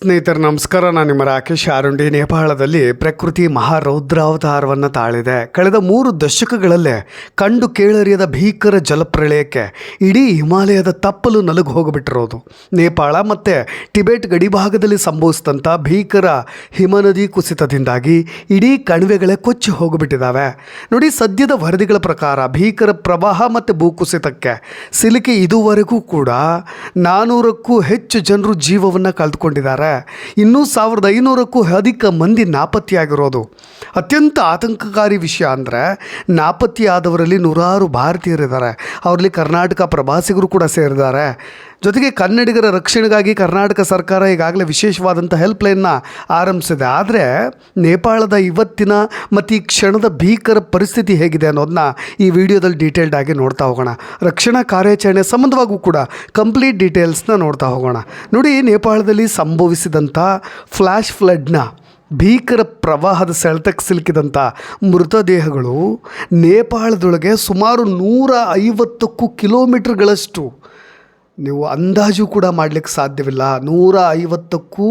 ಸ್ನೇಹಿತರು ನಮಸ್ಕಾರ. ನಾನು ನಿಮ್ಮ ರಾಕೇಶ್ ಆರುಂಡಿ. ನೇಪಾಳದಲ್ಲಿ ಪ್ರಕೃತಿ ಮಹಾರೌದ್ರಾವತಾರವನ್ನು ತಾಳಿದೆ. ಕಳೆದ 3 ದಶಕಗಳಲ್ಲೇ ಕಂಡು ಕೇಳರಿಯದ ಭೀಕರ ಜಲಪ್ರಳಯಕ್ಕೆ ಇಡೀ ಹಿಮಾಲಯದ ತಪ್ಪಲು ನಲುಗು ಹೋಗಿಬಿಟ್ಟಿರೋದು. ನೇಪಾಳ ಮತ್ತು ಟಿಬೆಟ್ ಗಡಿಭಾಗದಲ್ಲಿ ಸಂಭವಿಸಿದಂಥ ಭೀಕರ ಹಿಮನದಿ ಕುಸಿತದಿಂದಾಗಿ ಇಡೀ ಕಣಿವೆಗಳೇ ಕೊಚ್ಚಿ ಹೋಗಿಬಿಟ್ಟಿದ್ದಾವೆ. ನೋಡಿ, ಸದ್ಯದ ವರದಿಗಳ ಪ್ರಕಾರ ಭೀಕರ ಪ್ರವಾಹ ಮತ್ತು ಭೂಕುಸಿತಕ್ಕೆ ಸಿಲುಕಿ ಇದುವರೆಗೂ ಕೂಡ 400ಕ್ಕೂ ಹೆಚ್ಚು ಜನರು ಜೀವವನ್ನು ಕಳೆದುಕೊಂಡಿದ್ದಾರೆ. ಇನ್ನೂ 1500ಕ್ಕೂ ಅಧಿಕ ಮಂದಿ ನಾಪತ್ತೆಯಾಗಿರೋದು. ಅತ್ಯಂತ ಆತಂಕಕಾರಿ ವಿಷಯ ಅಂದರೆ ನಾಪತ್ತೆಯಾದವರಲ್ಲಿ 100 ಭಾರತೀಯರಿದ್ದಾರೆ. ಅವರಲ್ಲಿ ಕರ್ನಾಟಕ ಪ್ರವಾಸಿಗರು ಕೂಡ ಸೇರಿದ್ದಾರೆ. ಜೊತೆಗೆ ಕನ್ನಡಿಗರ ರಕ್ಷಣೆಗಾಗಿ ಕರ್ನಾಟಕ ಸರ್ಕಾರ ಈಗಾಗಲೇ ವಿಶೇಷವಾದಂಥ ಹೆಲ್ಪ್ಲೈನ್ನ ಆರಂಭಿಸಿದೆ. ಆದರೆ ನೇಪಾಳದ ಇವತ್ತಿನ ಮತ್ತು ಈ ಕ್ಷಣದ ಭೀಕರ ಪರಿಸ್ಥಿತಿ ಹೇಗಿದೆ ಅನ್ನೋದನ್ನ ಈ ವಿಡಿಯೋದಲ್ಲಿ ಡೀಟೇಲ್ಡ್ ಆಗಿ ನೋಡ್ತಾ ಹೋಗೋಣ. ರಕ್ಷಣಾ ಕಾರ್ಯಾಚರಣೆ ಸಂಬಂಧವಾಗೂ ಕೂಡ ಕಂಪ್ಲೀಟ್ ಡೀಟೇಲ್ಸ್ನ ನೋಡ್ತಾ ಹೋಗೋಣ. ನೋಡಿ, ನೇಪಾಳದಲ್ಲಿ ಸಂಭವಿಸಿದಂಥ ಫ್ಲ್ಯಾಶ್ ಫ್ಲಡ್ನ ಭೀಕರ ಪ್ರವಾಹದ ಸೆಳೆತಕ್ಕೆ ಸಿಲುಕಿದಂಥ ಮೃತದೇಹಗಳು ನೇಪಾಳದೊಳಗೆ ಸುಮಾರು 150 ಕಿಲೋಮೀಟರ್ಗಳಷ್ಟು, ನೀವು ಅಂದಾಜು ಕೂಡ ಮಾಡಲಿಕ್ಕೆ ಸಾಧ್ಯವಿಲ್ಲ, 150ಕ್ಕೂ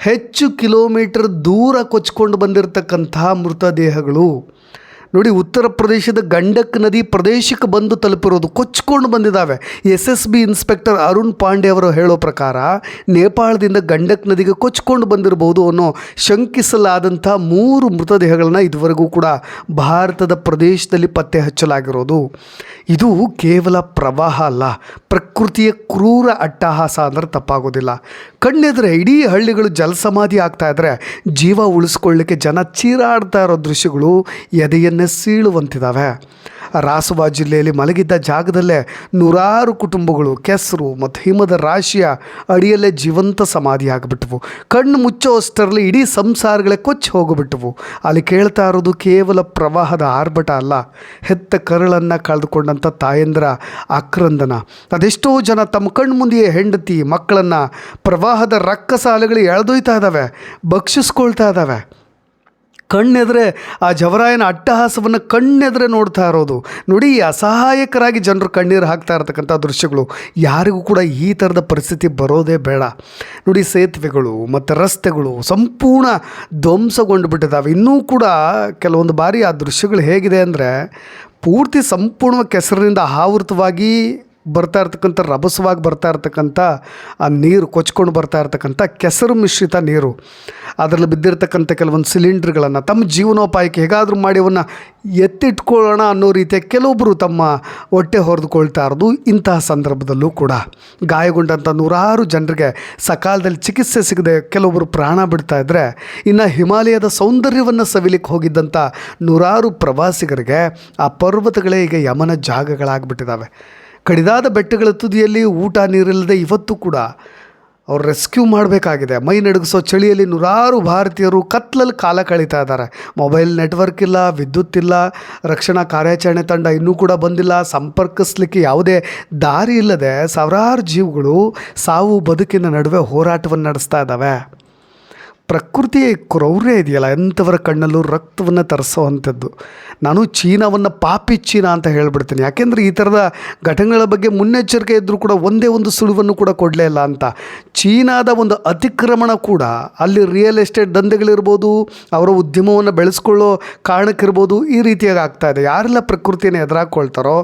ಹೆಚ್ಚು ಕಿಲೋಮೀಟರ್ ದೂರ ಕೊಚ್ಕೊಂಡು ಬಂದಿರತಕ್ಕಂತಹ ಮೃತದೇಹಗಳು. ನೋಡಿ, ಉತ್ತರ ಪ್ರದೇಶದ ಗಂಡಕ್ ನದಿ ಪ್ರದೇಶಕ್ಕೆ ಬಂದು ತಲುಪಿರೋದು, ಕೊಚ್ಕೊಂಡು ಬಂದಿದ್ದಾವೆ. SSB ಇನ್ಸ್ಪೆಕ್ಟರ್ ಅರುಣ್ ಪಾಂಡೆ ಅವರು ಹೇಳೋ ಪ್ರಕಾರ ನೇಪಾಳದಿಂದ ಗಂಡಕ್ ನದಿಗೆ ಕೊಚ್ಕೊಂಡು ಬಂದಿರಬಹುದು ಅನ್ನೋ ಶಂಕಿಸಲಾದಂಥ 3 ಮೃತದೇಹಗಳನ್ನ ಇದುವರೆಗೂ ಕೂಡ ಭಾರತದ ಪ್ರದೇಶದಲ್ಲಿ ಪತ್ತೆ ಹಚ್ಚಲಾಗಿರೋದು. ಇದು ಕೇವಲ ಪ್ರವಾಹ ಅಲ್ಲ, ಪ್ರಕೃತಿಯ ಕ್ರೂರ ಅಟ್ಟಹಾಸ ಅಂದ್ರೆ ತಪ್ಪಾಗೋದಿಲ್ಲ. ಕಣ್ಣೆದ್ರೆ ಇಡೀ ಹಳ್ಳಿಗಳು ಜಲಸಮಾಧಿ ಆಗ್ತಾ ಇದ್ದರೆ ಜೀವ ಉಳಿಸ್ಕೊಳ್ಳಿಕ್ಕೆ ಜನ ಚೀರಾಡ್ತಾ ಇರೋ ದೃಶ್ಯಗಳು ಎದೆಯನ್ನೇ ಸೀಳುವಂತಿದ್ದಾವೆ. ರಾಸುವಾ ಜಿಲ್ಲೆಯಲ್ಲಿ ಮಲಗಿದ್ದ ಜಾಗದಲ್ಲೇ 100 ಕುಟುಂಬಗಳು ಕೆಸರು ಮತ್ತು ಹಿಮದ ರಾಶಿಯ ಅಡಿಯಲ್ಲೇ ಜೀವಂತ ಸಮಾಧಿ ಆಗಿಬಿಟ್ಟವು. ಕಣ್ಣು ಮುಚ್ಚೋ ಅಷ್ಟರಲ್ಲಿ ಇಡೀ ಸಂಸಾರಗಳೇ ಕೊಚ್ಚಿ ಹೋಗಿಬಿಟ್ಟವು. ಅಲ್ಲಿ ಕೇಳ್ತಾ ಇರೋದು ಕೇವಲ ಪ್ರವಾಹದ ಆರ್ಭಟ ಅಲ್ಲ, ಹೆತ್ತ ಕರಳನ್ನು ಕಳೆದುಕೊಂಡಂಥ ತಾಯಂದ್ರ ಆಕ್ರಂದನ. ಅದೆಷ್ಟೋ ಜನ ತಮ್ಮ ಕಣ್ಣು ಮುಂದೆಯೇ ಹೆಂಡತಿ ಮಕ್ಕಳನ್ನು ಪ್ರವಾಹದ ರಕ್ಕಸ ಅಲೆಗಳು ಎಳೆದೊಯ್ತಾ ಇದ್ದಾವೆ, ಭಕ್ಷಿಸ್ಕೊಳ್ತಾ ಇದ್ದಾವೆ. ಕಣ್ಣೆದ್ರೆ ಆ ಜವರಾಯನ ಅಟ್ಟಹಾಸವನ್ನು ಕಣ್ಣೆದ್ರೆ ನೋಡ್ತಾ ಇರೋದು. ನೋಡಿ, ಅಸಹಾಯಕರಾಗಿ ಜನರು ಕಣ್ಣೀರು ಹಾಕ್ತಾ ಇರತಕ್ಕಂಥ ದೃಶ್ಯಗಳು. ಯಾರಿಗೂ ಕೂಡ ಈ ಥರದ ಪರಿಸ್ಥಿತಿ ಬರೋದೇ ಬೇಡ. ನೋಡಿ, ಸೇತುವೆಗಳು ಮತ್ತು ರಸ್ತೆಗಳು ಸಂಪೂರ್ಣ ಧ್ವಂಸಗೊಂಡು ಬಿಟ್ಟಿದ್ದಾವೆ. ಇನ್ನೂ ಕೂಡ ಕೆಲವೊಂದು ಬಾರಿ ಆ ದೃಶ್ಯಗಳು ಹೇಗಿದೆ ಅಂದರೆ ಪೂರ್ತಿ ಸಂಪೂರ್ಣ ಕೆಸರಿನಿಂದ ಆವೃತವಾಗಿ ಬರ್ತಾ ಇರ್ತಕ್ಕಂಥ, ರಭಸವಾಗಿ ಬರ್ತಾ ಇರ್ತಕ್ಕಂಥ ಆ ನೀರು, ಕೊಚ್ಕೊಂಡು ಬರ್ತಾ ಇರ್ತಕ್ಕಂಥ ಕೆಸರು ಮಿಶ್ರಿತ ನೀರು, ಅದರಲ್ಲಿ ಬಿದ್ದಿರ್ತಕ್ಕಂಥ ಕೆಲವೊಂದು ಸಿಲಿಂಡ್ರ್ಗಳನ್ನು ತಮ್ಮ ಜೀವನೋಪಾಯಕ್ಕೆ ಹೇಗಾದರೂ ಮಾಡಿ ಅವನ್ನು ಎತ್ತಿಟ್ಕೊಳ್ಳೋಣ ಅನ್ನೋ ರೀತಿಯ ಕೆಲವೊಬ್ಬರು ತಮ್ಮ ಹೊಟ್ಟೆ ಹೊರೆದುಕೊಳ್ತಾ ಇರೋದು. ಇಂತಹ ಸಂದರ್ಭದಲ್ಲೂ ಕೂಡ ಗಾಯಗೊಂಡಂಥ 100 ಜನರಿಗೆ ಸಕಾಲದಲ್ಲಿ ಚಿಕಿತ್ಸೆ ಸಿಗದೆ ಕೆಲವೊಬ್ಬರು ಪ್ರಾಣ ಬಿಡ್ತಾ ಇದ್ದರೆ, ಇನ್ನು ಹಿಮಾಲಯದ ಸೌಂದರ್ಯವನ್ನು ಸವಿಲಿಕ್ಕೆ ಹೋಗಿದ್ದಂಥ 100 ಪ್ರವಾಸಿಗರಿಗೆ ಆ ಪರ್ವತಗಳೇ ಈಗ ಯಮನ ಜಾಗಗಳಾಗ್ಬಿಟ್ಟಿದ್ದಾವೆ. ಕಡಿದಾದ ಬೆಟ್ಟಗಳ ತುದಿಯಲ್ಲಿ ಊಟ ನೀರಿಲ್ಲದೆ ಇವತ್ತು ಕೂಡ ಅವ್ರು ರೆಸ್ಕ್ಯೂ ಮಾಡಬೇಕಾಗಿದೆ. ಮೈ ನಡುಗಿಸೋ ಚಳಿಯಲ್ಲಿ 100 ಭಾರತೀಯರು ಕತ್ಲಲ್ಲಿ ಕಾಲ ಕಳೀತಾ ಇದ್ದಾರೆ. ಮೊಬೈಲ್ ನೆಟ್ವರ್ಕ್ ಇಲ್ಲ, ವಿದ್ಯುತ್ ಇಲ್ಲ, ರಕ್ಷಣಾ ಕಾರ್ಯಾಚರಣೆ ತಂಡ ಇನ್ನೂ ಕೂಡ ಬಂದಿಲ್ಲ. ಸಂಪರ್ಕಿಸಲಿಕ್ಕೆ ಯಾವುದೇ ದಾರಿ ಇಲ್ಲದೆ ಸಾವಿರಾರು ಜೀವಗಳು ಸಾವು ಬದುಕಿನ ನಡುವೆ ಹೋರಾಟವನ್ನು ನಡೆಸ್ತಾ ಇದ್ದಾವೆ. ಪ್ರಕೃತಿಯ ಕ್ರೌರ್ಯ ಇದೆಯಲ್ಲ, ಎಂಥವರ ಕಣ್ಣಲ್ಲೂ ರಕ್ತವನ್ನು ತರಿಸೋವಂಥದ್ದು. ನಾನು ಚೀನಾವನ್ನು ಪಾಪಿ ಚೀನಾ ಅಂತ ಹೇಳ್ಬಿಡ್ತೀನಿ. ಯಾಕೆಂದರೆ ಈ ಥರದ ಘಟನೆಗಳ ಬಗ್ಗೆ ಮುನ್ನೆಚ್ಚರಿಕೆ ಇದ್ದರೂ ಕೂಡ ಒಂದೇ ಒಂದು ಸುಳಿವನ್ನು ಕೂಡ ಕೊಡಲೇ ಇಲ್ಲ ಅಂತ. ಚೀನಾದ ಒಂದು ಅತಿಕ್ರಮಣ ಕೂಡ ಅಲ್ಲಿ ರಿಯಲ್ ಎಸ್ಟೇಟ್ ದಂಧೆಗಳಿರ್ಬೋದು, ಅವರ ಉದ್ಯಮವನ್ನು ಬೆಳೆಸ್ಕೊಳ್ಳೋ ಕಾರಣಕ್ಕಿರ್ಬೋದು, ಈ ರೀತಿಯಾಗಿ ಆಗ್ತಾಯಿದೆ. ಯಾರೆಲ್ಲ ಪ್ರಕೃತಿಯನ್ನು ಎದುರಾಕೊಳ್ತಾರೋ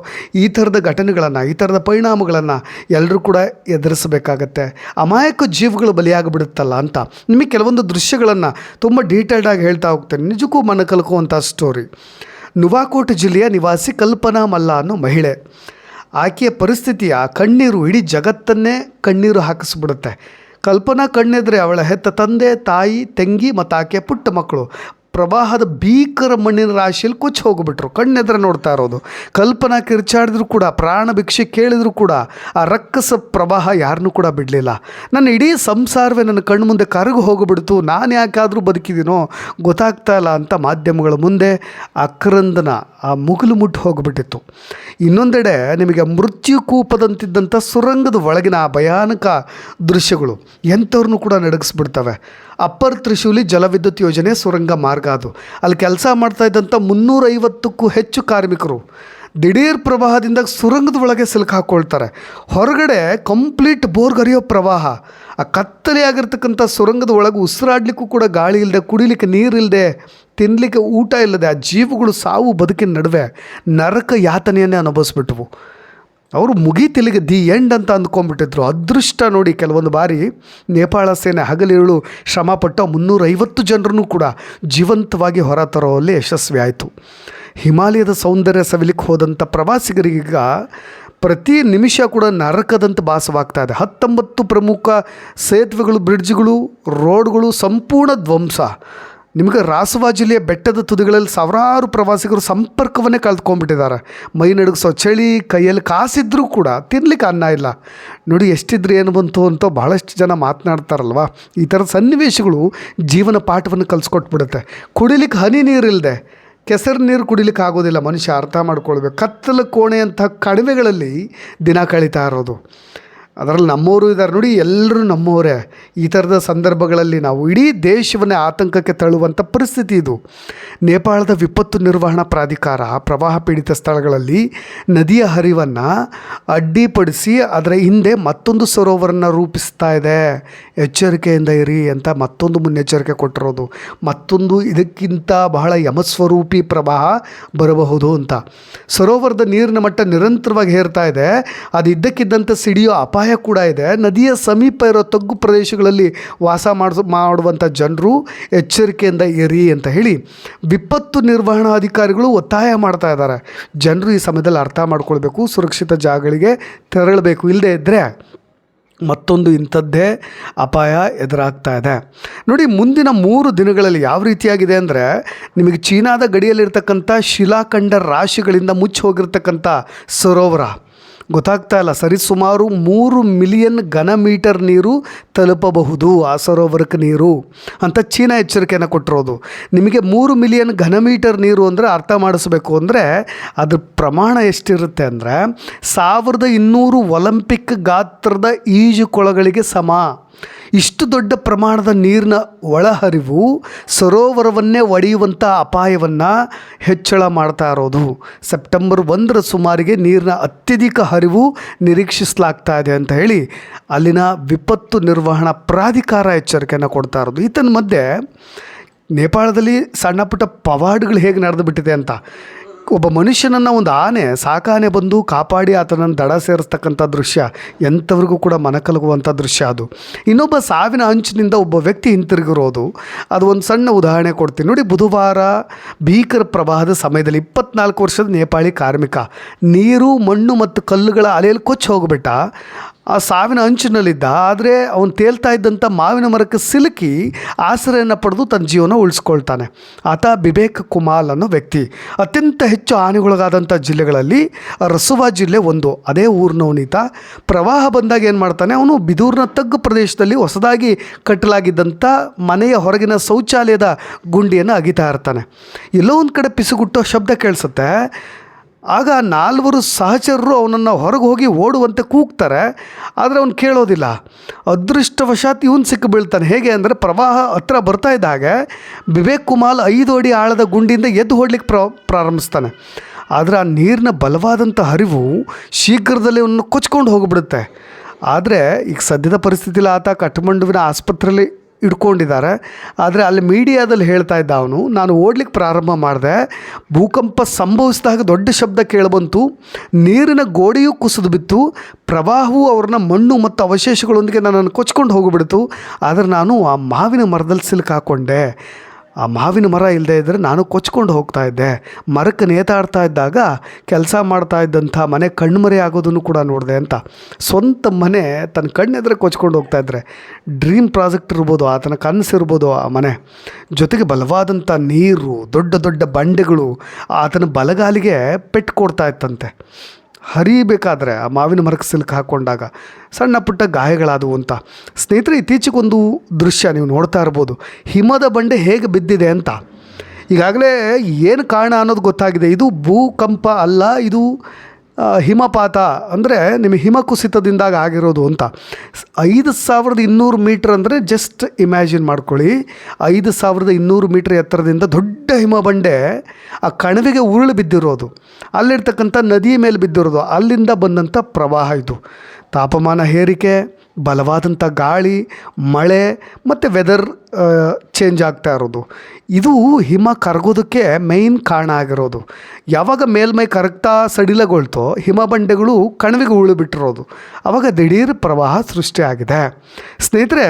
ಈ ಥರದ ಘಟನೆಗಳನ್ನು, ಈ ಥರದ ಪರಿಣಾಮಗಳನ್ನು ಎಲ್ಲರೂ ಕೂಡ ಎದುರಿಸಬೇಕಾಗತ್ತೆ. ಅಮಾಯಕ ಜೀವಗಳು ಬಲಿಯಾಗಿಬಿಡುತ್ತಲ್ಲ ಅಂತ ನಿಮಗೆ ಕೆಲವೊಂದು ದೃಶ್ಯಗಳನ್ನು ತುಂಬ ಡೀಟೇಲ್ಡಾಗಿ ಹೇಳ್ತಾ ಹೋಗ್ತೇನೆ. ನಿಜಕ್ಕೂ ಮನ ಕಲ್ಕುವಂಥ ಸ್ಟೋರಿ. ನುವಾಕೋಟ್ ಜಿಲ್ಲೆಯ ನಿವಾಸಿ ಕಲ್ಪನಾ ಮಲ್ಲ ಅನ್ನೋ ಮಹಿಳೆ. ಆಕೆಯ ಪರಿಸ್ಥಿತಿಯ ಕಣ್ಣೀರು ಇಡೀ ಜಗತ್ತನ್ನೇ ಕಣ್ಣೀರು ಹಾಕಿಸ್ಬಿಡುತ್ತೆ. ಕಲ್ಪನಾ ಕಣ್ಣೆದ್ರೆ ಅವಳ ಹೆತ್ತ ತಂದೆ, ತಾಯಿ, ತಂಗಿ ಮತ್ತು ಆಕೆಯ ಪುಟ್ಟ ಮಕ್ಕಳು ಪ್ರವಾಹದ ಭೀಕರ ಮಣ್ಣಿನ ರಾಶಿಯಲ್ಲಿ ಕೊಚ್ಚಿ ಹೋಗಿಬಿಟ್ರು. ಕಣ್ಣೆದ್ರೆ ನೋಡ್ತಾ ಇರೋದು. ಕಲ್ಪನಾ ಕಿರ್ಚಾಡಿದ್ರು ಕೂಡ, ಪ್ರಾಣ ಭಿಕ್ಷೆ ಕೇಳಿದ್ರು ಕೂಡ ಆ ರಕ್ಕಸ ಪ್ರವಾಹ ಯಾರನ್ನೂ ಕೂಡ ಬಿಡಲಿಲ್ಲ. ನನ್ನ ಇಡೀ ಸಂಸಾರವೇ ನನ್ನ ಕಣ್ಣು ಮುಂದೆ ಕರಗು ಹೋಗಿಬಿಡ್ತು, ನಾನು ಯಾಕಾದರೂ ಬದುಕಿದ್ದೀನೋ ಗೊತ್ತಾಗ್ತಾ ಇಲ್ಲ ಅಂತ ಮಾಧ್ಯಮಗಳ ಮುಂದೆ ಆಕ್ರಂದನ ಆ ಮುಗಿಲು ಮುಟ್ಟು ಹೋಗಿಬಿಟ್ಟಿತ್ತು. ಇನ್ನೊಂದೆಡೆ ನಿಮಗೆ ಮೃತ್ಯು ಕೂಪದಂತಿದ್ದಂಥ ಸುರಂಗದ ಒಳಗಿನ ಆ ಭಯಾನಕ ದೃಶ್ಯಗಳು ಎಂಥವ್ರನ್ನೂ ಕೂಡ ನಡಗಿಸ್ಬಿಡ್ತವೆ. ಅಪ್ಪರ್ ತ್ರಿಶೂಲಿ ಜಲವಿದ್ಯುತ್ ಯೋಜನೆ ಸುರಂಗ ಮಾರ್ಗ ಅದು. ಅಲ್ಲಿ ಕೆಲಸ ಮಾಡ್ತಾ ಇದ್ದಂಥ 350ಕ್ಕೂ ಹೆಚ್ಚು ಕಾರ್ಮಿಕರು ದಿಢೀರ್ ಪ್ರವಾಹದಿಂದ ಸುರಂಗದ ಒಳಗೆ ಸಿಲುಕಾಕೊಳ್ತಾರೆ. ಹೊರಗಡೆ ಕಂಪ್ಲೀಟ್ ಬೋರ್ಗರಿಯೋ ಪ್ರವಾಹ, ಆ ಕತ್ತಲೆಯಾಗಿರ್ತಕ್ಕಂಥ ಸುರಂಗದ ಒಳಗೆ ಉಸಿರಾಡಲಿಕ್ಕೂ ಕೂಡ ಗಾಳಿ ಇಲ್ಲದೆ, ಕುಡಿಲಿಕ್ಕೆ ನೀರಿಲ್ಲದೆ, ತಿನ್ನಲಿಕ್ಕೆ ಊಟ ಇಲ್ಲದೆ ಆ ಜೀವಗಳು ಸಾವು ಬದುಕಿನ ನಡುವೆ ನರಕ ಯಾತನೆಯನ್ನೇ ಅನುಭವಿಸ್ಬಿಟ್ವು. ಅವರು ಮುಗೀತಿಲಿಗೆ ದಿ ಎಂಡ್ ಅಂತ ಅಂದ್ಕೊಂಡ್ಬಿಟ್ಟಿದ್ರು. ಅದೃಷ್ಟ ನೋಡಿ, ಕೆಲವೊಂದು ಬಾರಿ ನೇಪಾಳ ಸೇನೆ ಹಗಲಿರುಳು ಶ್ರಮಪಟ್ಟು 350 ಜನರನ್ನು ಕೂಡ ಜೀವಂತವಾಗಿ ಹೊರ ತರೋಲ್ಲಿ ಯಶಸ್ವಿ ಆಯಿತು. ಹಿಮಾಲಯದ ಸೌಂದರ್ಯ ಸವಿಲಿಕ್ಕೆ ಹೋದಂಥ ಪ್ರವಾಸಿಗರಿಗೀಗ ಪ್ರತಿ ನಿಮಿಷ ಕೂಡ ನರಕದಂತೆ ಭಾಸವಾಗ್ತಾ ಇದೆ. 19 ಪ್ರಮುಖ ಸೇತುವೆಗಳು, ಬ್ರಿಡ್ಜ್ಗಳು, ರೋಡ್ಗಳು ಸಂಪೂರ್ಣ ಧ್ವಂಸ. ನಿಮಗೆ ರಾಸುವಾ ಜಿಲ್ಲೆಯ ಬೆಟ್ಟದ ತುದಿಗಳಲ್ಲಿ ಸಾವಿರಾರು ಪ್ರವಾಸಿಗರು ಸಂಪರ್ಕವನ್ನೇ ಕಳೆದುಕೊಂಡ್ಬಿಟ್ಟಿದ್ದಾರೆ. ಮೈ ನಡುಗಿಸೋ ಚಳಿ, ಕೈಯಲ್ಲಿ ಕಾಸಿದ್ರೂ ಕೂಡ ತಿನ್ನಲಿಕ್ಕೆ ಅನ್ನ ಇಲ್ಲ. ನೋಡಿ ಎಷ್ಟಿದ್ರೆ ಏನು ಬಂತು ಅಂತ ಭಾಳಷ್ಟು ಜನ ಮಾತನಾಡ್ತಾರಲ್ವ. ಈ ಥರದ ಸನ್ನಿವೇಶಗಳು ಜೀವನ ಪಾಠವನ್ನು ಕಲಿಸ್ಕೊಟ್ಬಿಡುತ್ತೆ. ಕುಡಿಲಿಕ್ಕೆ ಹನಿ ನೀರಿಲ್ಲದೆ, ಕೆಸರು ನೀರು ಕುಡಿಲಿಕ್ಕೆ ಆಗೋದಿಲ್ಲ. ಮನುಷ್ಯ ಅರ್ಥ ಮಾಡ್ಕೊಳ್ಬೇಕು. ಕತ್ತಲ ಕೋಣೆಯಂಥ ಕಡಿಮೆಗಳಲ್ಲಿ ದಿನ ಕಳೀತಾ ಇರೋದು. ಅದರಲ್ಲಿ ನಮ್ಮವರು ಇದ್ದಾರೆ ನೋಡಿ, ಎಲ್ಲರೂ ನಮ್ಮವರೇ. ಈ ಥರದ ಸಂದರ್ಭಗಳಲ್ಲಿ ನಾವು ಇಡೀ ದೇಶವನ್ನೇ ಆತಂಕಕ್ಕೆ ತಳ್ಳುವಂಥ ಪರಿಸ್ಥಿತಿ ಇದು. ನೇಪಾಳದ ವಿಪತ್ತು ನಿರ್ವಹಣಾ ಪ್ರಾಧಿಕಾರ ಪ್ರವಾಹ ಪೀಡಿತ ಸ್ಥಳಗಳಲ್ಲಿ ನದಿಯ ಹರಿವನ್ನು ಅಡ್ಡಿಪಡಿಸಿ ಅದರ ಹಿಂದೆ ಮತ್ತೊಂದು ಸರೋವರನ್ನು ರೂಪಿಸ್ತಾ ಇದೆ. ಎಚ್ಚರಿಕೆಯಿಂದ ಇರಿ ಅಂತ ಮತ್ತೊಂದು ಮುನ್ನೆಚ್ಚರಿಕೆ ಕೊಟ್ಟಿರೋದು. ಮತ್ತೊಂದು ಇದಕ್ಕಿಂತ ಬಹಳ ಯಮಸ್ವರೂಪಿ ಪ್ರವಾಹ ಬರಬಹುದು ಅಂತ. ಸರೋವರದ ನೀರಿನ ಮಟ್ಟ ನಿರಂತರವಾಗಿ ಏರ್ತಾ ಇದೆ. ಅದು ಇದ್ದಕ್ಕಿದ್ದಂತೆ ಸಿಡಿಯೋ ಅಪಾಯ ಕೂಡ ಇದೆ. ನದಿಯ ಸಮೀಪ ಇರೋ ತಗ್ಗು ಪ್ರದೇಶಗಳಲ್ಲಿ ವಾಸ ಮಾಡುವಂಥ ಜನರು ಎಚ್ಚರಿಕೆಯಿಂದ ಇರಿ ಅಂತ ಹೇಳಿ ವಿಪತ್ತು ನಿರ್ವಹಣಾ ಅಧಿಕಾರಿಗಳು ಒತ್ತಾಯ ಮಾಡ್ತಾ ಇದ್ದಾರೆ. ಜನರು ಈ ಸಮಯದಲ್ಲಿ ಅರ್ಥ ಮಾಡ್ಕೊಳ್ಬೇಕು, ಸುರಕ್ಷಿತ ಜಾಗಗಳಿಗೆ ತೆರಳಬೇಕು. ಇಲ್ಲದೇ ಇದ್ದರೆ ಮತ್ತೊಂದು ಇಂಥದ್ದೇ ಅಪಾಯ ಎದುರಾಗ್ತಾ ಇದೆ. ನೋಡಿ, ಮುಂದಿನ 3 ದಿನಗಳಲ್ಲಿ ಯಾವ ರೀತಿಯಾಗಿದೆ ಅಂದರೆ, ನಿಮಗೆ ಚೀನಾದ ಗಡಿಯಲ್ಲಿರ್ತಕ್ಕಂಥ ಶಿಲಾಖಂಡ ರಾಶಿಗಳಿಂದ ಮುಚ್ಚಿ ಹೋಗಿರ್ತಕ್ಕಂಥ ಸರೋವರ ಗೊತ್ತಾಗ್ತಾ ಇಲ್ಲ. ಸರಿಸುಮಾರು 3 ಮಿಲಿಯನ್ ಘನ ಮೀಟರ್ ನೀರು ತಲುಪಬಹುದು ಆ ಸರೋವರಕ್ಕೆ ನೀರು ಅಂತ ಚೀನಾ ಎಚ್ಚರಿಕೆಯನ್ನು ಕೊಟ್ಟಿರೋದು. ನಿಮಗೆ 3 ಮಿಲಿಯನ್ ಘನ ಮೀಟರ್ ನೀರು ಅಂದರೆ ಅರ್ಥ ಮಾಡಿಸ್ಬೇಕು ಅಂದರೆ ಅದ್ರ ಪ್ರಮಾಣ ಎಷ್ಟಿರುತ್ತೆ ಅಂದರೆ 1200 ಒಲಿಂಪಿಕ್ ಗಾತ್ರದ ಈಜುಕೊಳಗಳಿಗೆ ಸಮ. ಇಷ್ಟು ದೊಡ್ಡ ಪ್ರಮಾಣದ ನೀರಿನ ಒಳಹರಿವು ಸರೋವರವನ್ನೇ ಒಡೆಯುವಂಥ ಅಪಾಯವನ್ನು ಹೆಚ್ಚಳ ಮಾಡ್ತಾ ಇರೋದು. ಸೆಪ್ಟೆಂಬರ್ 1ರ ಸುಮಾರಿಗೆ ನೀರಿನ ಅತ್ಯಧಿಕ ಹರಿವು ನಿರೀಕ್ಷಿಸಲಾಗ್ತಾ ಇದೆ ಅಂತ ಹೇಳಿ ಅಲ್ಲಿನ ವಿಪತ್ತು ನಿರ್ವಹಣಾ ಪ್ರಾಧಿಕಾರ ಎಚ್ಚರಿಕೆಯನ್ನು ಕೊಡ್ತಾ ಇರೋದು. ಈತನ ಮಧ್ಯೆ ನೇಪಾಳದಲ್ಲಿ ಸಣ್ಣ ಪುಟ್ಟ ಪವಾಡಗಳು ಹೇಗೆ ನಡೆದು ಬಿಟ್ಟಿದೆ ಅಂತ. ಒಬ್ಬ ಮನುಷ್ಯನನ್ನು ಒಂದು ಸಾಕಾನೆ ಬಂದು ಕಾಪಾಡಿ ಆತನನ್ನು ದಡ ಸೇರಿಸ್ತಕ್ಕಂಥ ದೃಶ್ಯ ಎಂಥವ್ರಿಗೂ ಕೂಡ ಮನಕಲಗುವಂಥ ದೃಶ್ಯ ಅದು. ಇನ್ನೊಬ್ಬ ಸಾವಿನ ಅಂಚಿನಿಂದ ಒಬ್ಬ ವ್ಯಕ್ತಿ ಹಿಂತಿರುಗಿರೋದು, ಅದು ಒಂದು ಸಣ್ಣ ಉದಾಹರಣೆ ಕೊಡ್ತೀನಿ ನೋಡಿ. ಬುಧವಾರ ಭೀಕರ ಪ್ರವಾಹದ ಸಮಯದಲ್ಲಿ 24 ವರ್ಷದ ನೇಪಾಳಿ ಕಾರ್ಮಿಕ ನೀರು, ಮಣ್ಣು ಮತ್ತು ಕಲ್ಲುಗಳ ಅಲೆಯಲ್ಲಿ ಕೊಚ್ಚಿ ಹೋಗ್ಬಿಟ್ಟ. ಆ ಸಾವಿನ ಅಂಚಿನಲ್ಲಿದ್ದ. ಆದರೆ ಅವನು ತೇಲ್ತಾ ಇದ್ದಂಥ ಮಾವಿನ ಮರಕ್ಕೆ ಸಿಲುಕಿ ಆಸರೆಯನ್ನು ಪಡೆದು ತನ್ನ ಜೀವನ ಉಳಿಸ್ಕೊಳ್ತಾನೆ. ಆತ ಬಿಬೇಕ್ ಕುಮಾಲ್ ಅನ್ನೋ ವ್ಯಕ್ತಿ. ಅತ್ಯಂತ ಹೆಚ್ಚು ಹಾನಿಗೊಳಗಾದಂಥ ಜಿಲ್ಲೆಗಳಲ್ಲಿ ರಸುವಾ ಜಿಲ್ಲೆ ಒಂದು. ಅದೇ ಊರಿನವನೀತ. ಪ್ರವಾಹ ಬಂದಾಗ ಏನು ಮಾಡ್ತಾನೆ, ಅವನು ಬಿದೂರಿನ ತಗ್ಗು ಪ್ರದೇಶದಲ್ಲಿ ಹೊಸದಾಗಿ ಕಟ್ಟಲಾಗಿದ್ದಂಥ ಮನೆಯ ಹೊರಗಿನ ಶೌಚಾಲಯದ ಗುಂಡಿಯನ್ನು ಅಗಿತಾ ಇರ್ತಾನೆ. ಎಲ್ಲೋ ಒಂದು ಕಡೆ ಪಿಸುಗುಟ್ಟೋ ಶಬ್ದ ಕೇಳಿಸುತ್ತೆ. ಆಗ 4 ಸಹಚರರು ಅವನನ್ನು ಹೊರಗೆ ಹೋಗಿ ಓಡುವಂತೆ ಕೂಗ್ತಾರೆ. ಆದರೆ ಅವನು ಕೇಳೋದಿಲ್ಲ. ಅದೃಷ್ಟವಶಾತ್ ಇವನು ಸಿಕ್ಕಿ ಬೀಳ್ತಾನೆ. ಹೇಗೆ ಅಂದರೆ, ಪ್ರವಾಹ ಹತ್ರ ಬರ್ತಾ ಇದ್ದ ಹಾಗೆ ಬಿಬೇಕ್ ಕುಮಾಲ್ 5 ಅಡಿ ಆಳದ ಗುಂಡಿಯಿಂದ ಎದ್ದು ಹೊಡ್ಲಿಕ್ಕೆ ಪ್ರಾರಂಭಿಸ್ತಾನೆ. ಆದರೆ ಆ ನೀರಿನ ಬಲವಾದಂಥ ಹರಿವು ಶೀಘ್ರದಲ್ಲೇ ಅವನು ಕೊಚ್ಕೊಂಡು ಹೋಗಿಬಿಡುತ್ತೆ. ಆದರೆ ಈಗ ಸದ್ಯದ ಪರಿಸ್ಥಿತಿಯಲ್ಲಿ ಆತ ಕಠ್ಮಂಡುವಿನ ಆಸ್ಪತ್ರೆಯಲ್ಲಿ ಇಟ್ಕೊಂಡಿದ್ದಾರೆ. ಆದರೆ ಅಲ್ಲಿ ಮೀಡಿಯಾದಲ್ಲಿ ಹೇಳ್ತಾ ಇದ್ದ ಅವನು, ನಾನು ಓಡ್ಲಿಕ್ಕೆ ಪ್ರಾರಂಭ ಮಾಡಿದೆ, ಭೂಕಂಪ ಸಂಭವಿಸಿದಾಗ ದೊಡ್ಡ ಶಬ್ದ ಕೇಳಿಬಂತು, ನೀರಿನ ಗೋಡೆಯೂ ಕುಸಿದು ಬಿತ್ತು, ಪ್ರವಾಹವು ಅವ್ರನ್ನ ಮಣ್ಣು ಮತ್ತು ಅವಶೇಷಗಳೊಂದಿಗೆ ನನ್ನನ್ನು ಕೊಚ್ಕೊಂಡು ಹೋಗಿಬಿಡ್ತು. ಆದರೆ ನಾನು ಆ ಮಾವಿನ ಮರದಲ್ಲಿ ಸಿಲುಕಾಕೊಂಡೆ. ಆ ಮಾವಿನ ಮರ ಇಲ್ಲದೆ ಇದ್ದರೆ ನಾನು ಕೊಚ್ಕೊಂಡು ಹೋಗ್ತಾ ಇದ್ದೆ. ಮರಕ್ಕೆ ನೇತಾಡ್ತಾ ಇದ್ದಾಗ ಕೆಲಸ ಮಾಡ್ತಾ ಇದ್ದಂಥ ಮನೆ ಕಣ್ಮರೆ ಆಗೋದನ್ನು ಕೂಡ ನೋಡಿದೆ ಅಂತ. ಸ್ವಂತ ಮನೆ ತನ್ನ ಕಣ್ಣೆದ್ರೆ ಕೊಚ್ಕೊಂಡು ಹೋಗ್ತಾ ಇದ್ದರೆ ಡ್ರೀಮ್ ಪ್ರಾಜೆಕ್ಟ್ ಇರ್ಬೋದು, ಆತನ ಕನಸಿರ್ಬೋದು ಆ ಮನೆ. ಜೊತೆಗೆ ಬಲವಾದಂಥ ನೀರು, ದೊಡ್ಡ ದೊಡ್ಡ ಬಂಡೆಗಳು ಆತನ ಬಲಗಾಲಿಗೆ ಪೆಟ್ಟು ಕೊಡ್ತಾ ಇತ್ತಂತೆ. ಹರಿಬೇಕಾದ್ರೆ ಆ ಮಾವಿನ ಮರಕ್ಕೆ ಸಿಲುಕು ಹಾಕ್ಕೊಂಡಾಗ ಸಣ್ಣ ಪುಟ್ಟ ಗಾಯಗಳಾದವು ಅಂತ. ಸ್ನೇಹಿತರೆ, ಇತ್ತೀಚೆಗೊಂದು ದೃಶ್ಯ ನೀವು ನೋಡ್ತಾ ಇರ್ಬೋದು. ಹಿಮದ ಬಂಡೆ ಹೇಗೆ ಬಿದ್ದಿದೆ ಅಂತ. ಈಗಾಗಲೇ ಏನು ಕಾರಣ ಅನ್ನೋದು ಗೊತ್ತಾಗಿದೆ. ಇದು ಭೂಕಂಪ ಅಲ್ಲ, ಇದು ಹಿಮಪಾತ ಅಂದರೆ ನಿಮಗೆ ಹಿಮಕುಸಿತದಿಂದಾಗ ಆಗಿರೋದು ಅಂತ. 5200 ಮೀಟ್ರ್ ಅಂದರೆ ಜಸ್ಟ್ ಇಮ್ಯಾಜಿನ್ ಮಾಡ್ಕೊಳ್ಳಿ, 5200 ಮೀಟ್ರ್ ಎತ್ತರದಿಂದ ದೊಡ್ಡ ಹಿಮಬಂಡೆ ಆ ಕಣಿವೆಗೆ ಉರುಳು ಬಿದ್ದಿರೋದು, ಅಲ್ಲಿರ್ತಕ್ಕಂಥ ನದಿ ಮೇಲೆ ಬಿದ್ದಿರೋದು, ಅಲ್ಲಿಂದ ಬಂದಂಥ ಪ್ರವಾಹ ಇದು. ತಾಪಮಾನ ಏರಿಕೆ, ಬಲವಾದಂಥ ಗಾಳಿ, ಮಳೆ ಮತ್ತು ವೆದರ್ ಚೇಂಜ್ ಆಗ್ತಾ ಇರೋದು, ಇದು ಹಿಮ ಕರಗೋದಕ್ಕೆ ಮೇಯ್ನ್ ಕಾರಣ ಆಗಿರೋದು. ಯಾವಾಗ ಮೇಲ್ಮೈ ಕರಗ್ತಾ ಸಡಿಲಗೊಳ್ತೋ ಹಿಮಬಂಡೆಗಳು ಕಣಿವೆಗೆ ಉರುಳು ಬಿಟ್ಟಿರೋದು, ಆವಾಗ ದಿಢೀರ್ ಪ್ರವಾಹ ಸೃಷ್ಟಿಯಾಗಿದೆ. ಸ್ನೇಹಿತರೆ,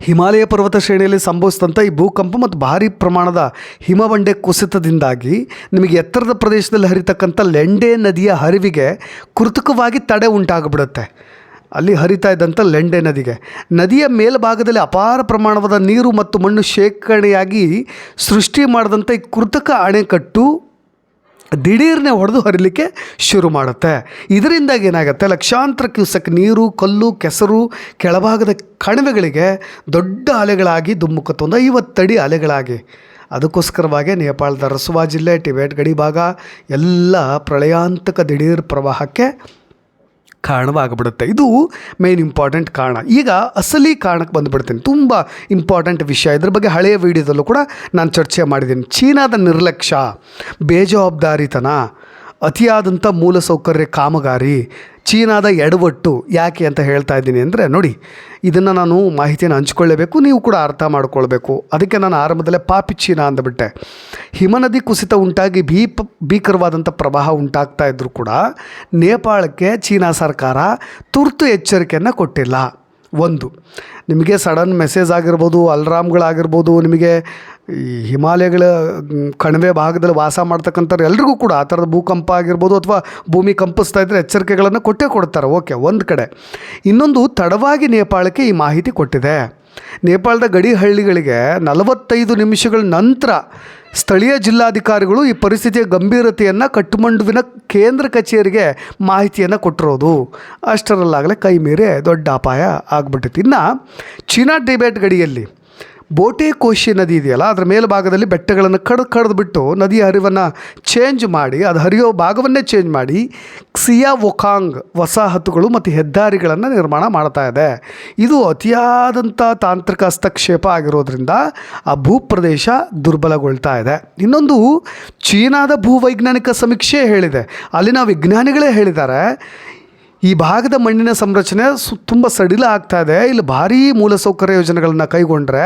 ಹಿಮಾಲಯ ಪರ್ವತ ಶ್ರೇಣಿಯಲ್ಲಿ ಸಂಭವಿಸಿದಂಥ ಈ ಭೂಕಂಪ ಮತ್ತು ಭಾರಿ ಪ್ರಮಾಣದ ಹಿಮಬಂಡೆ ಕುಸಿತದಿಂದಾಗಿ ನಿಮಗೆ ಎತ್ತರದ ಪ್ರದೇಶದಲ್ಲಿ ಹರಿತಕ್ಕಂಥ ಲೆಂಡೆ ನದಿಯ ಹರಿವಿಗೆ ಕೃತಕವಾಗಿ ತಡೆ ಉಂಟಾಗಿಬಿಡುತ್ತೆ. ಅಲ್ಲಿ ಹರಿತಾ ಇದ್ದಂಥ ಲೆಂಡೆ ನದಿಯ ಮೇಲ್ಭಾಗದಲ್ಲಿ ಅಪಾರ ಪ್ರಮಾಣವಾದ ನೀರು ಮತ್ತು ಮಣ್ಣು ಶೇಖರಣೆಯಾಗಿ ಸೃಷ್ಟಿ ಮಾಡಿದಂಥ ಈ ಕೃತಕ ಅಣೆಕಟ್ಟು ದಿಢೀರ್ನೆ ಹೊಡೆದು ಹರಿಲಿಕ್ಕೆ ಶುರು ಮಾಡುತ್ತೆ. ಇದರಿಂದಾಗಿ ಏನಾಗುತ್ತೆ, ಲಕ್ಷಾಂತರ ಕ್ಯೂಸೆಕ್ ನೀರು, ಕಲ್ಲು, ಕೆಸರು ಕೆಳಭಾಗದ ಕಣಿವೆಗಳಿಗೆ ದೊಡ್ಡ ಅಲೆಗಳಾಗಿ ಧುಮ್ಮುಕುತ್ತೆ, 50 ಅಡಿ ಅಲೆಗಳಾಗಿ. ಅದಕ್ಕೋಸ್ಕರವಾಗಿ ನೇಪಾಳದ ರಸುವಾ ಜಿಲ್ಲೆ, ಟಿಬೆಟ್ ಗಡಿ ಭಾಗ ಎಲ್ಲ ಪ್ರಳಯಾಂತಕ ದಿಢೀರ್ ಪ್ರವಾಹಕ್ಕೆ ಕಾರಣವಾಗಿಬಿಡುತ್ತೆ. ಇದು ಮೇನ್ ಇಂಪಾರ್ಟೆಂಟ್ ಕಾರಣ. ಈಗ ಅಸಲಿ ಕಾರಣಕ್ಕೆ ಬಂದುಬಿಡ್ತೀನಿ, ತುಂಬ ಇಂಪಾರ್ಟೆಂಟ್ ವಿಷಯ. ಇದ್ರ ಬಗ್ಗೆ ಹಳೆಯ ವೀಡಿಯೋದಲ್ಲೂ ಕೂಡ ನಾನು ಚರ್ಚೆ ಮಾಡಿದ್ದೀನಿ. ಚೀನಾದ ನಿರ್ಲಕ್ಷ್ಯ, ಬೇಜವಾಬ್ದಾರಿತನ, ಅತಿಯಾದಂಥ ಮೂಲಸೌಕರ್ಯ ಕಾಮಗಾರಿ, ಚೀನಾದ ಎಡವಟ್ಟು ಯಾಕೆ ಅಂತ ಹೇಳ್ತಾ ಇದ್ದೀನಿ ಅಂದರೆ, ನೋಡಿ, ಇದನ್ನು ನಾನು ಮಾಹಿತಿಯನ್ನು ಹಂಚ್ಕೊಳ್ಳೇಬೇಕು, ನೀವು ಕೂಡ ಅರ್ಥ ಮಾಡ್ಕೊಳ್ಬೇಕು. ಅದಕ್ಕೆ ನಾನು ಆರಂಭದಲ್ಲೇ ಪಾಪಿ ಚೀನಾ ಅಂದುಬಿಟ್ಟೆ. ಹಿಮನದಿ ಕುಸಿತ ಉಂಟಾಗಿ ಭೀಕರವಾದಂಥ ಪ್ರವಾಹ ಉಂಟಾಗ್ತಾ ಇದ್ದರೂ ಕೂಡ ನೇಪಾಳಕ್ಕೆ ಚೀನಾ ಸರ್ಕಾರ ತುರ್ತು ಎಚ್ಚರಿಕೆಯನ್ನು ಕೊಟ್ಟಿಲ್ಲ. ಒಂದು, ನಿಮಗೆ ಸಡನ್ ಮೆಸೇಜ್ ಆಗಿರ್ಬೋದು, ಅಲಾರಾಮ್ಗಳಾಗಿರ್ಬೋದು, ನಿಮಗೆ ಈ ಹಿಮಾಲಯಗಳ ಕಣಿವೆ ಭಾಗದಲ್ಲಿ ವಾಸ ಮಾಡ್ತಕ್ಕಂಥವ್ರು ಎಲ್ರಿಗೂ ಕೂಡ ಆ ಥರದ ಭೂಕಂಪ ಆಗಿರ್ಬೋದು ಅಥವಾ ಭೂಮಿ ಕಂಪಿಸ್ತಾ ಇದ್ದರೆ ಎಚ್ಚರಿಕೆಗಳನ್ನು ಕೊಟ್ಟೇ ಕೊಡ್ತಾರೆ. ಓಕೆ, ಒಂದು ಕಡೆ. ಇನ್ನೊಂದು, ತಡವಾಗಿ ನೇಪಾಳಕ್ಕೆ ಈ ಮಾಹಿತಿ ಕೊಟ್ಟಿದೆ. ನೇಪಾಳದ ಗಡಿ ಹಳ್ಳಿಗಳಿಗೆ 45 ನಿಮಿಷಗಳ ನಂತರ ಸ್ಥಳೀಯ ಜಿಲ್ಲಾಧಿಕಾರಿಗಳು ಈ ಪರಿಸ್ಥಿತಿಯ ಗಂಭೀರತೆಯನ್ನು ಕಠ್ಮಂಡುವಿನ ಕೇಂದ್ರ ಕಚೇರಿಗೆ ಮಾಹಿತಿಯನ್ನು ಕೊಟ್ಟಿರೋದು. ಅಷ್ಟರಲ್ಲಾಗಲೇ ಕೈ ಮೀರಿ ದೊಡ್ಡ ಅಪಾಯ ಆಗಿಬಿಟ್ಟಿತ್ತು. ಇನ್ನು ಚೀನಾ ಟಿಬೆಟ್ ಗಡಿಯಲ್ಲಿ ಬೋಟೆ ಕೋಶಿ ನದಿ ಇದೆಯಲ್ಲ, ಅದರ ಮೇಲ್ಭಾಗದಲ್ಲಿ ಬೆಟ್ಟಗಳನ್ನು ಕಡ್ದುಬಿಟ್ಟು ನದಿಯ ಹರಿವನ್ನು ಚೇಂಜ್ ಮಾಡಿ, ಅದು ಹರಿಯೋ ಭಾಗವನ್ನೇ ಚೇಂಜ್ ಮಾಡಿ ಕ್ಸಿಯಾ ವೊಕಾಂಗ್ ವಸಾಹತುಗಳು ಮತ್ತು ಹೆದ್ದಾರಿಗಳನ್ನು ನಿರ್ಮಾಣ ಮಾಡ್ತಾ ಇದೆ. ಇದು ಅತಿಯಾದಂಥ ತಾಂತ್ರಿಕ ಹಸ್ತಕ್ಷೇಪ ಆಗಿರೋದ್ರಿಂದ ಆ ಭೂಪ್ರದೇಶ ದುರ್ಬಲಗೊಳ್ತಾ ಇದೆ. ಇನ್ನೊಂದು, ಚೀನಾದ ಭೂವೈಜ್ಞಾನಿಕ ಸಮೀಕ್ಷೆ ಹೇಳಿದೆ, ಅಲ್ಲಿನ ವಿಜ್ಞಾನಿಗಳೇ ಹೇಳಿದ್ದಾರೆ, ಈ ಭಾಗದ ಮಣ್ಣಿನ ಸಂರಚನೆ ತುಂಬ ಸಡಿಲ ಆಗ್ತಾ ಇದೆ, ಇಲ್ಲಿ ಭಾರೀ ಮೂಲಸೌಕರ್ಯ ಯೋಜನೆಗಳನ್ನು ಕೈಗೊಂಡ್ರೆ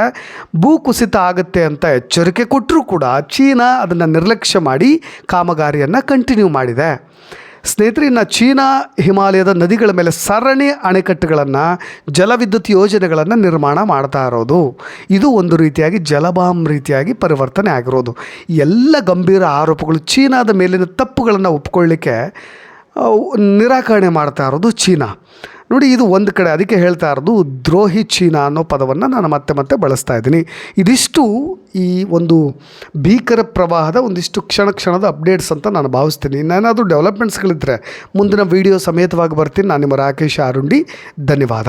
ಭೂಕುಸಿತ ಆಗುತ್ತೆ ಅಂತ ಎಚ್ಚರಿಕೆ ಕೊಟ್ಟರೂ ಕೂಡ ಚೀನಾ ಅದನ್ನು ನಿರ್ಲಕ್ಷ್ಯ ಮಾಡಿ ಕಾಮಗಾರಿಯನ್ನು ಕಂಟಿನ್ಯೂ ಮಾಡಿದೆ. ಸ್ನೇಹಿತರೆ, ಇನ್ನು ಚೀನಾ ಹಿಮಾಲಯದ ನದಿಗಳ ಮೇಲೆ ಸರಣಿ ಅಣೆಕಟ್ಟುಗಳನ್ನು, ಜಲವಿದ್ಯುತ್ ಯೋಜನೆಗಳನ್ನು ನಿರ್ಮಾಣ ಮಾಡ್ತಾ ಇರೋದು, ಇದು ಒಂದು ರೀತಿಯಾಗಿ ಜಲಬಾಂಬ್ ರೀತಿಯಾಗಿ ಪರಿವರ್ತನೆ ಆಗಿರೋದು. ಎಲ್ಲ ಗಂಭೀರ ಆರೋಪಗಳು, ಚೀನಾದ ಮೇಲಿನ ತಪ್ಪುಗಳನ್ನು ಒಪ್ಕೊಳ್ಳಿಕ್ಕೆ ನಿರಾಕರಣೆ ಮಾಡ್ತಾ ಇರೋದು ಚೀನಾ. ನೋಡಿ, ಇದು ಒಂದು ಕಡೆ. ಅದಕ್ಕೆ ಹೇಳ್ತಾ ಇರೋದು ದ್ರೋಹಿ ಚೀನಾ ಅನ್ನೋ ಪದವನ್ನು ನಾನು ಮತ್ತೆ ಬಳಸ್ತಾ ಇದ್ದೀನಿ. ಇದಿಷ್ಟು ಈ ಒಂದು ಭೀಕರ ಪ್ರವಾಹದ ಒಂದಿಷ್ಟು ಕ್ಷಣದ ಅಪ್ಡೇಟ್ಸ್ ಅಂತ ನಾನು ಭಾವಿಸ್ತೀನಿ. ಇನ್ನೇನಾದರೂ ಡೆವಲಪ್ಮೆಂಟ್ಸ್ಗಳಿದ್ದರೆ ಮುಂದಿನ ವೀಡಿಯೋ ಸಮೇತವಾಗಿ ಬರ್ತೀನಿ. ನಾನು ನಿಮ್ಮ ರಾಕೇಶ್ ಆರುಂಡಿ. ಧನ್ಯವಾದ.